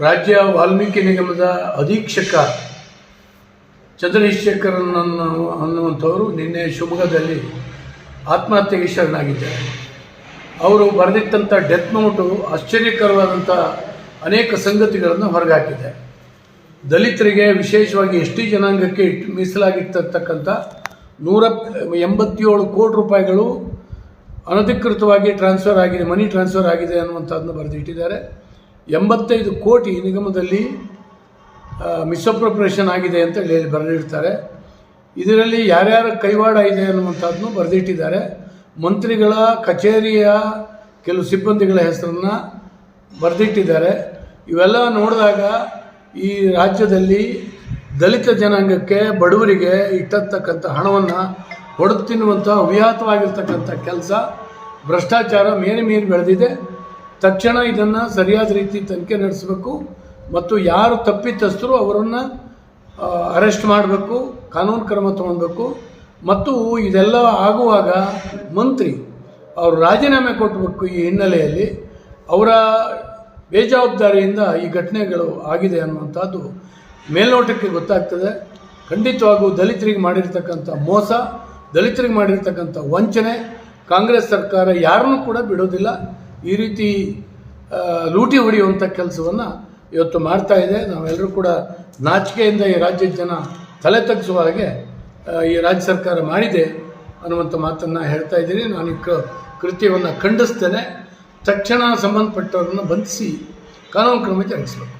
ರಾಜ್ಯ ವಾಲ್ಮೀಕಿ ನಿಗಮದ ಅಧೀಕ್ಷಕ ಚಂದ್ರಶೇಖರನ್ ಅನ್ನುವಂಥವರು ನಿನ್ನೆ ಶಿವಮೊಗ್ಗದಲ್ಲಿ ಆತ್ಮಹತ್ಯೆಗೆ ಶರಣಾಗಿದ್ದಾರೆ. ಅವರು ಬರೆದಿಟ್ಟಂಥ ಡೆತ್ ನೋಟು ಆಶ್ಚರ್ಯಕರವಾದಂಥ ಅನೇಕ ಸಂಗತಿಗಳನ್ನು ಹೊರಗಾಕಿದೆ. ದಲಿತರಿಗೆ, ವಿಶೇಷವಾಗಿ ಎಸ್ ಟಿ ಜನಾಂಗಕ್ಕೆ ಮೀಸಲಾಗಿರ್ತಕ್ಕಂಥ 187 ಕೋಟಿ ರೂಪಾಯಿಗಳು ಅನಧಿಕೃತವಾಗಿ ಟ್ರಾನ್ಸ್ಫರ್ ಆಗಿದೆ, ಮನಿ ಟ್ರಾನ್ಸ್ಫರ್ ಆಗಿದೆ ಅನ್ನುವಂಥದ್ದನ್ನು ಬರೆದಿಟ್ಟಿದ್ದಾರೆ. 85 ಕೋಟಿ ನಿಗಮದಲ್ಲಿ ಮಿಸ್ಅಪ್ರೋಪ್ರಿಯೇಷನ್ ಆಗಿದೆ ಅಂತ ಹೇಳಿ ಬರೆದಿರ್ತಾರೆ. ಇದರಲ್ಲಿ ಯಾರ್ಯಾರ ಕೈವಾಡ ಇದೆ ಅನ್ನುವಂಥದ್ದನ್ನು ಬರೆದಿಟ್ಟಿದ್ದಾರೆ. ಮಂತ್ರಿಗಳ ಕಚೇರಿಯ ಕೆಲವು ಸಿಬ್ಬಂದಿಗಳ ಹೆಸರನ್ನು ಬರೆದಿಟ್ಟಿದ್ದಾರೆ. ಇವೆಲ್ಲ ನೋಡಿದಾಗ ಈ ರಾಜ್ಯದಲ್ಲಿ ದಲಿತ ಜನಾಂಗಕ್ಕೆ, ಬಡವರಿಗೆ ಇಟ್ಟಿರ್ತಕ್ಕಂಥ ಹಣವನ್ನು ಹೊಡೆದು ತಿನ್ನುವಂಥ ಅವ್ಯಾಹತವಾಗಿರ್ತಕ್ಕಂಥ ಕೆಲಸ, ಭ್ರಷ್ಟಾಚಾರ ಮೀರಿ ಬೆಳೆದಿದೆ. ತಕ್ಷಣ ಇದನ್ನು ಸರಿಯಾದ ರೀತಿ ತನಿಖೆ ನಡೆಸಬೇಕು ಮತ್ತು ಯಾರು ತಪ್ಪಿತಸ್ಥರು ಅವರನ್ನು ಅರೆಸ್ಟ್ ಮಾಡಬೇಕು, ಕಾನೂನು ಕ್ರಮ ತಗೊಳ್ಬೇಕು. ಮತ್ತು ಇದೆಲ್ಲ ಆಗುವಾಗ ಮಂತ್ರಿ ಅವರು ರಾಜೀನಾಮೆ ಕೊಟ್ಟಬೇಕು. ಈ ಹಿನ್ನೆಲೆಯಲ್ಲಿ ಅವರ ಬೇಜವಾಬ್ದಾರಿಯಿಂದ ಈ ಘಟನೆಗಳು ಆಗಿದೆ ಅನ್ನುವಂಥದ್ದು ಮೇಲ್ನೋಟಕ್ಕೆ ಗೊತ್ತಾಗ್ತದೆ. ಖಂಡಿತವಾಗೂ ದಲಿತರಿಗೆ ಮಾಡಿರ್ತಕ್ಕಂಥ ಮೋಸ, ದಲಿತರಿಗೆ ಮಾಡಿರ್ತಕ್ಕಂಥ ವಂಚನೆ ಕಾಂಗ್ರೆಸ್ ಸರ್ಕಾರ ಯಾರನ್ನೂ ಕೂಡ ಬಿಡೋದಿಲ್ಲ. ಈ ರೀತಿ ಲೂಟಿ ಹೊಡೆಯುವಂಥ ಕೆಲಸವನ್ನು ಇವತ್ತು ಮಾಡ್ತಾ ಇದೆ. ನಾವೆಲ್ಲರೂ ಕೂಡ ನಾಚಿಕೆಯಿಂದ ಈ ರಾಜ್ಯದ ಜನ ತಲೆ ತಗ್ಗಿಸುವ ಹಾಗೆ ಈ ರಾಜ್ಯ ಸರ್ಕಾರ ಮಾಡಿದೆ ಅನ್ನುವಂಥ ಮಾತನ್ನು ಹೇಳ್ತಾ ಇದ್ದೀನಿ. ನಾನು ಈ ಕೃತ್ಯವನ್ನು ಖಂಡಿಸ್ತೇನೆ. ತಕ್ಷಣ ಸಂಬಂಧಪಟ್ಟವರನ್ನು ಬಂಧಿಸಿ ಕಾನೂನು ಕ್ರಮ ಜರುಗಿಸಬೇಕು.